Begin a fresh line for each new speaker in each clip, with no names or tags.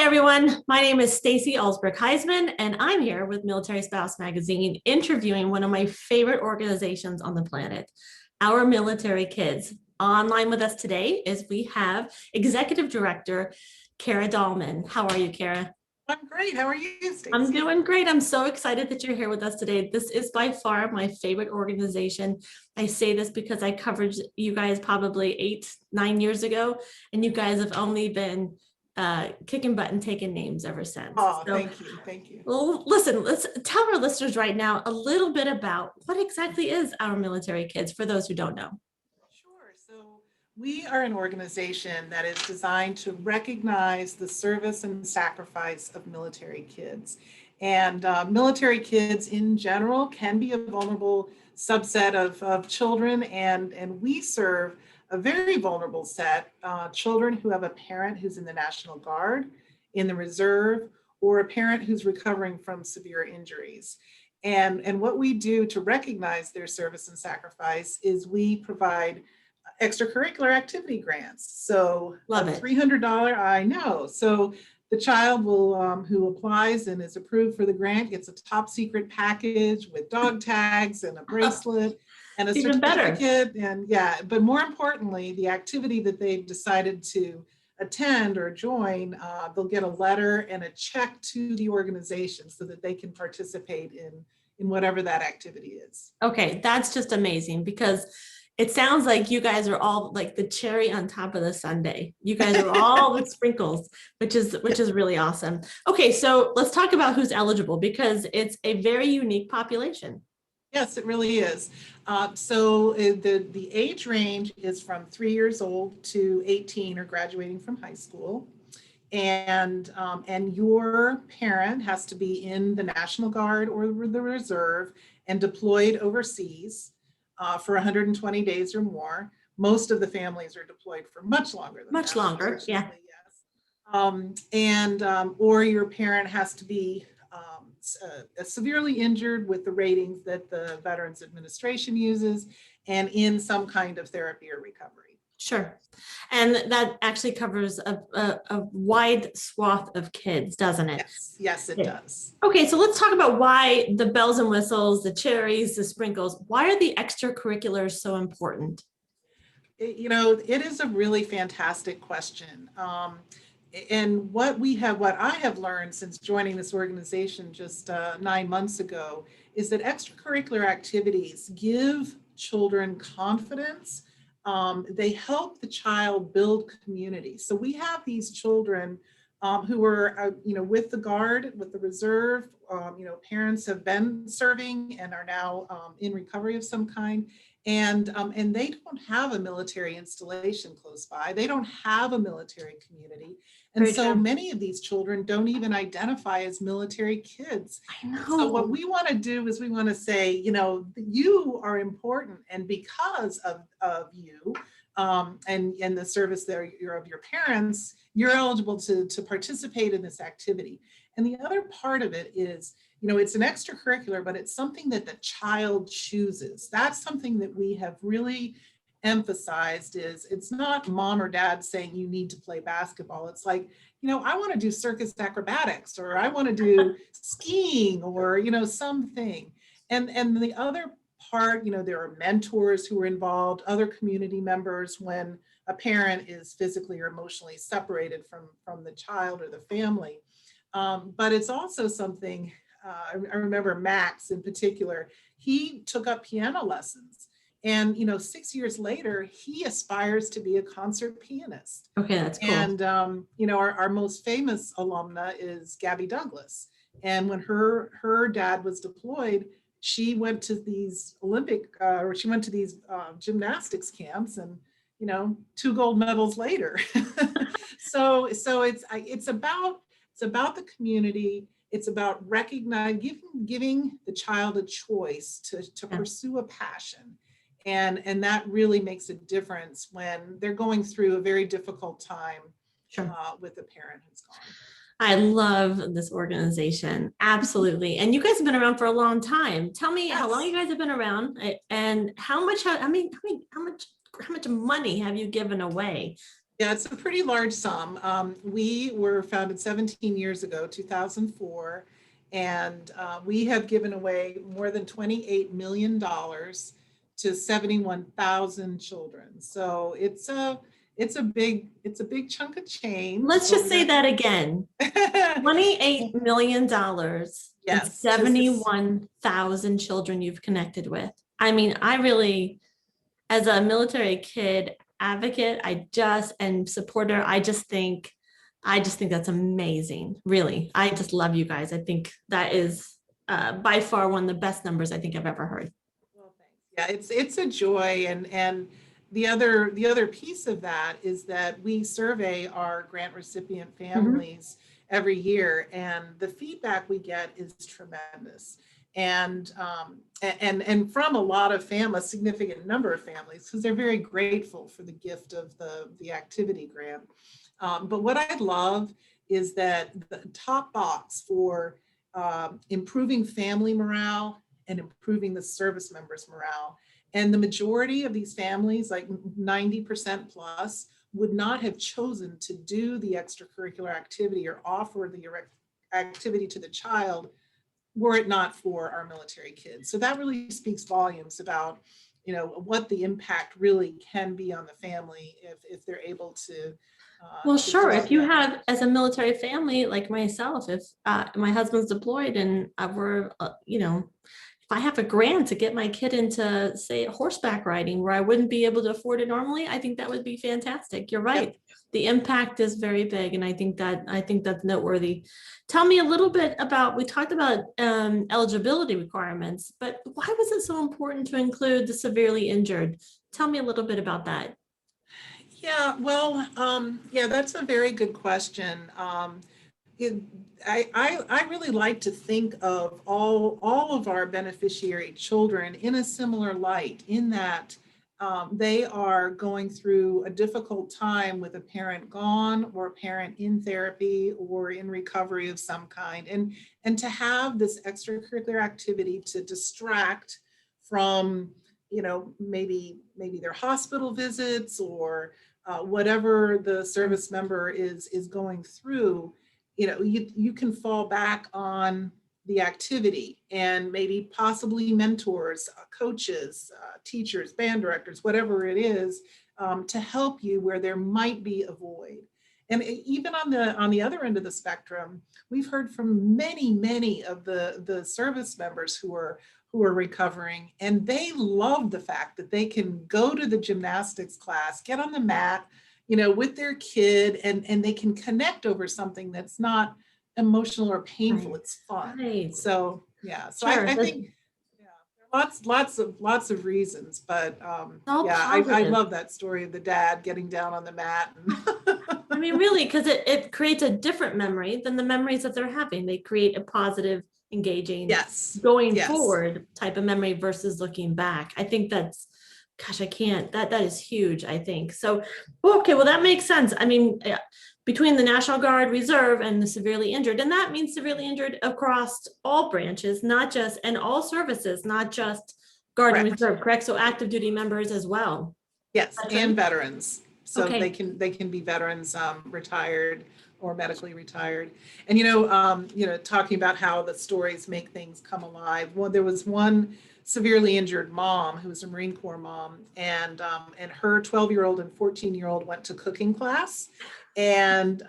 Hi, everyone. My name is Stacy Alsberg-Heisman, and I'm here with Military Spouse Magazine interviewing one of my favorite organizations on the planet, Our Military Kids. Online with us today is we have Executive Director Kara Dallman. How are you, Kara?
I'm great. How are you, Stacy?
I'm doing great. I'm so excited that you're here with us today. This is by far my favorite organization. I say this because I covered you guys probably 8-9 years ago, and you guys have only been kicking butt and taking names ever since.
Oh, so, thank you. Thank you.
Well, listen, let's tell our listeners right now a little bit about what exactly is Our Military Kids for those who don't know.
Sure. So we are an organization that is designed to recognize the service and sacrifice of military kids. And military kids in general can be a vulnerable subset of children, and we serve a very vulnerable set, children who have a parent who's in the National Guard, in the Reserve, or a parent who's recovering from severe injuries. And what we do to recognize their service and sacrifice is we provide extracurricular activity grants. So
Love
a
it.
$300, I know. So the child will, who applies and is approved for the grant, gets a top secret package with dog tags and a bracelet and a certificate. And yeah, but more importantly, the activity that they've decided to attend or join, they'll get a letter and a check to the organization so that they can participate in whatever that activity is.
Okay, that's just amazing because it sounds like you guys are all like the cherry on top of the sundae. You guys are all with sprinkles, which is really awesome. Okay, so let's talk about who's eligible because it's a very unique population.
Yes, it really is. So the age range is from 3 years old to 18 or graduating from high school. And your parent has to be in the National Guard or the Reserve and deployed overseas for 120 days or more. Most of the families are deployed for much longer than
much
that,
longer, yeah.
Yes. Or your parent has to be severely injured with the ratings that the Veterans Administration uses and in some kind of therapy or recovery.
Sure. And that actually covers a wide swath of kids, doesn't it?
Yes, it does.
Okay, so let's talk about why the bells and whistles, the cherries, the sprinkles, why are the extracurriculars so important?
It is a really fantastic question. And what I have learned since joining this organization just 9 months ago is that extracurricular activities give children confidence. They help the child build community. So we have these children who are, with the Guard, with the Reserve. Parents have been serving and are now in recovery of some kind. And they don't have a military installation close by. They don't have a military community. And so many of these children don't even identify as military kids.
I know.
So what we want to do is we want to say, you are important. And because of you and the service there of your parents, you're eligible to participate in this activity. And the other part of it is, it's an extracurricular, but it's something that the child chooses. That's something that we have really emphasized is it's not mom or dad saying you need to play basketball. It's like, I want to do circus acrobatics, or I want to do skiing, or, something. And the other part, there are mentors who are involved, other community members when a parent is physically or emotionally separated from the child or the family. But it's also something, I remember Max in particular, he took up piano lessons. And, 6 years later, he aspires to be a concert pianist.
Okay, that's cool.
And, our most famous alumna is Gabby Douglas. And when her dad was deployed, she went to these gymnastics camps and, 2 gold medals later. So it's about the community. It's about giving the child a choice to pursue a passion. And that really makes a difference when they're going through a very difficult time with a parent who's gone.
I love this organization. Absolutely. And you guys have been around for a long time. Tell me how long you guys have been around and how much money have you given away?
Yeah, it's a pretty large sum. We were founded 17 years ago, 2004, and we have given away more than $28 million to 71,000 children. So it's a big chunk of change
Let's just
over
say that again.
that.
$28 million and
Yes, just this.
71,000 children you've connected with. I mean, I really, as a military kid advocate, and supporter, I just think that's amazing. Really. I just love you guys. I think that is by far one of the best numbers I think I've ever heard.
Well, thanks. Yeah, it's a joy, and the other piece of that is that we survey our grant recipient
Mhm.
families every year, and the feedback we get is tremendous. And from a lot of a significant number of families, because they're very grateful for the gift of the activity grant. But what I love is that the top box for improving family morale and improving the service members' morale. And the majority of these families, like 90% plus, would not have chosen to do the extracurricular activity or offer the activity to the child were it not for our military kids. So that really speaks volumes about, what the impact really can be on the family if they're able to
Well,
fill
sure.
out
If
the
you
application.
have, as a military family like myself, if my husband's deployed and if I have a grant to get my kid into, say, horseback riding where I wouldn't be able to afford it normally, I think that would be fantastic. You're
Yep.
right. The impact is very big, and I think that's noteworthy. Tell me a little bit about, we talked about eligibility requirements, but why was it so important to include the severely injured? Tell me a little bit about that.
Yeah, well, yeah, that's a very good question. it, I really like to think of all of our beneficiary children in a similar light, in that they are going through a difficult time with a parent gone or a parent in therapy or in recovery of some kind. And to have this extracurricular activity to distract from, maybe their hospital visits or whatever the service member is going through, you can fall back on the activity and maybe possibly mentors, coaches, teachers, band directors, whatever it is, to help you where there might be a void. And even on the other end of the spectrum, we've heard from many of the service members who are recovering, and they love the fact that they can go to the gymnastics class, get on the mat, with their kid, and they can connect over something that's not emotional or painful.
Right.
It's fun.
Right.
So yeah, so I,
Sure.
I think yeah, there are lots of reasons, but
All
yeah, I
positive.
love that story of the dad getting down on the mat.
I mean, really, because it creates a different memory than the memories that they're having. They create a positive, engaging,
Yes,
going
yes.
forward type of memory versus looking back. I think that's, gosh, I can't, that is huge, I think. So, okay, well, that makes sense. I mean, between the National Guard, Reserve, and the severely injured, and that means severely injured across all branches, not just, and all services, not just Guard and
Correct.
Reserve, correct? So active duty members as well.
Yes, and
Veterans?
veterans. So they
Okay.
can be veterans, retired or medically retired. And talking about how the stories make things come alive. Well, there was one severely injured mom who was a Marine Corps mom, and her 12-year-old and 14-year-old went to cooking class, and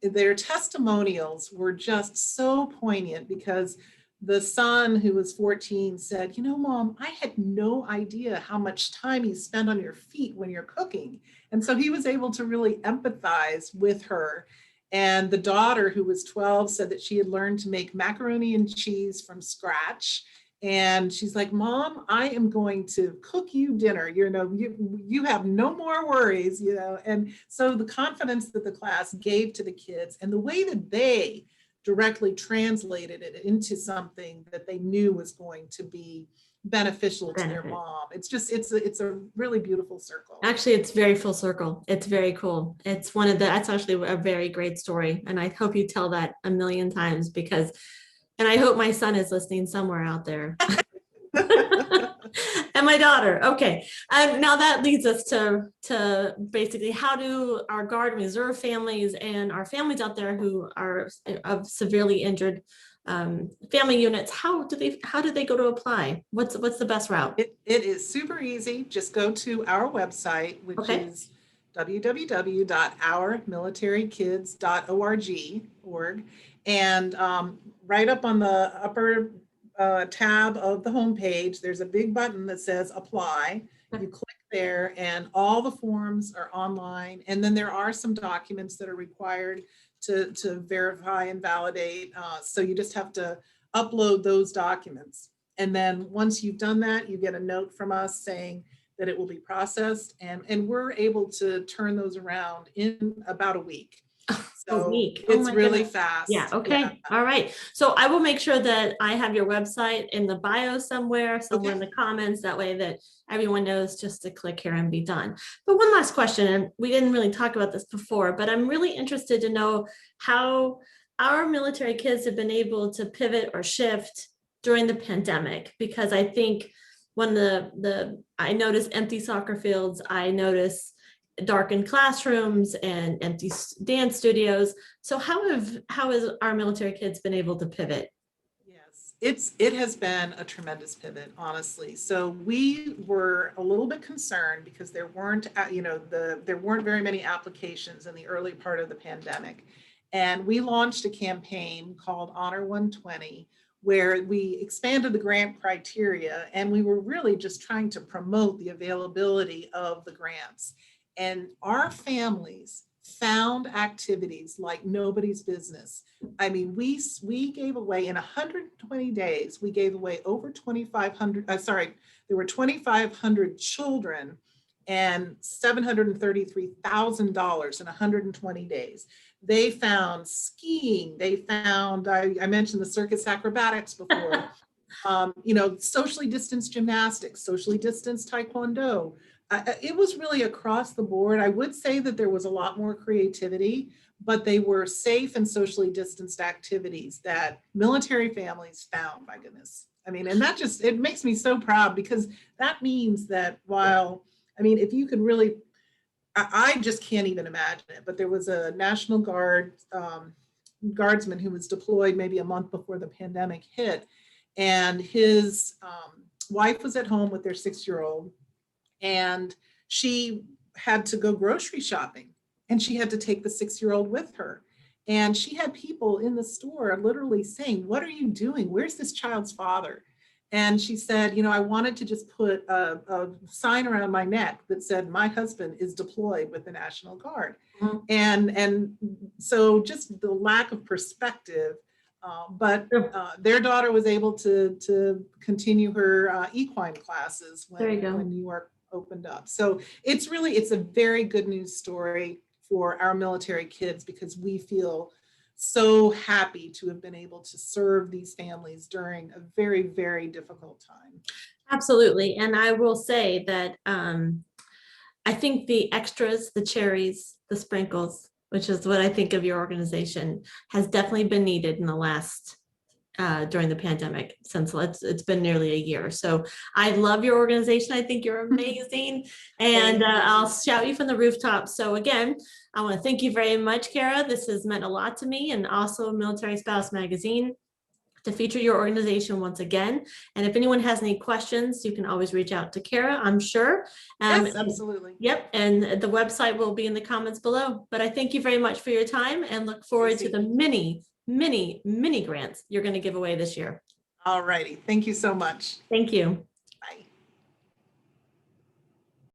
their testimonials were just so poignant because the son, who was 14, said, Mom, I had no idea how much time you spend on your feet when you're cooking. And so he was able to really empathize with her. And the daughter, who was 12, said that she had learned to make macaroni and cheese from scratch. And she's like, Mom, I am going to cook you dinner. You have no more worries. And so the confidence that the class gave to the kids and the way that they directly translated it into something that they knew was going to be beneficial to their
Benefit.
mom. It's a really beautiful circle.
Actually, it's very full circle. It's very cool. It's one of the, that's actually a very great story. And I hope you tell that a million times because, and I hope my son is listening somewhere out there. And my daughter. Okay. Now that leads us to basically how do our Guard and Reserve families and our families out there who are of severely injured family units, how do they go to apply? What's the best route?
It is super easy. Just go to our website, which
Okay.
is www.ourmilitarykids.org. And right up on the upper tab of the homepage, there's a big button that says apply. You click there and all the forms are online. And then there are some documents that are required to verify and validate. So you just have to upload those documents. And then once you've done that, you get a note from us saying that it will be processed, and we're able to turn those around in about a week. So
A week. Oh
it's
my
really
goodness.
fast.
Yeah. Okay.
Yeah.
All right. So I will make sure that I have your website in the bio somewhere
Okay.
in the comments. That way that everyone knows just to click here and be done. But one last question, and we didn't really talk about this before, but I'm really interested to know how our military kids have been able to pivot or shift during the pandemic, because I think when I notice empty soccer fields, I notice darkened classrooms and empty dance studios. So how has our military kids been able to pivot?
Yes, it has been a tremendous pivot, honestly. So we were a little bit concerned because there weren't, there weren't very many applications in the early part of the pandemic. And we launched a campaign called Honor 120, where we expanded the grant criteria, and we were really just trying to promote the availability of the grants. And our families found activities like nobody's business. I mean, we gave away in 120 days, we gave away over 2,500, there were 2,500 children and $733,000 in 120 days. They found skiing, they found, I mentioned the circus acrobatics before, socially distanced gymnastics, socially distanced taekwondo. It was really across the board. I would say that there was a lot more creativity, but they were safe and socially distanced activities that military families found, my goodness. I mean, and that just, it makes me so proud, because that means that if you could really, I just can't even imagine it, but there was a National Guard guardsman who was deployed maybe a month before the pandemic hit, and his wife was at home with their 6-year-old, and she had to go grocery shopping, and she had to take the 6-year-old with her. And she had people in the store literally saying, "What are you doing? Where's this child's father?" And she said, I wanted to just put a sign around my neck that said, "My husband is deployed with the National Guard." Mm-hmm. And so just the lack of perspective, but their daughter was able to continue her equine classes when New York opened up. So it's a very good news story for our military kids, because we feel so happy to have been able to serve these families during a very, very difficult time.
Absolutely. And I will say that I think the extras, the cherries, the sprinkles, which is what I think of your organization, has definitely been needed in the last during the pandemic, since it's been nearly a year. So I love your organization. I think you're amazing. And I'll shout you from the rooftop. So again, I want to thank you very much, Kara. This has meant a lot to me, and also Military Spouse Magazine, to feature your organization once again. And if anyone has any questions, you can always reach out to Kara, I'm sure.
Yes, absolutely.
Yep. And the website will be in the comments below. But I thank you very much for your time, and look forward to the many grants you're going to give away this year.
All righty. Thank you so much.
Thank you.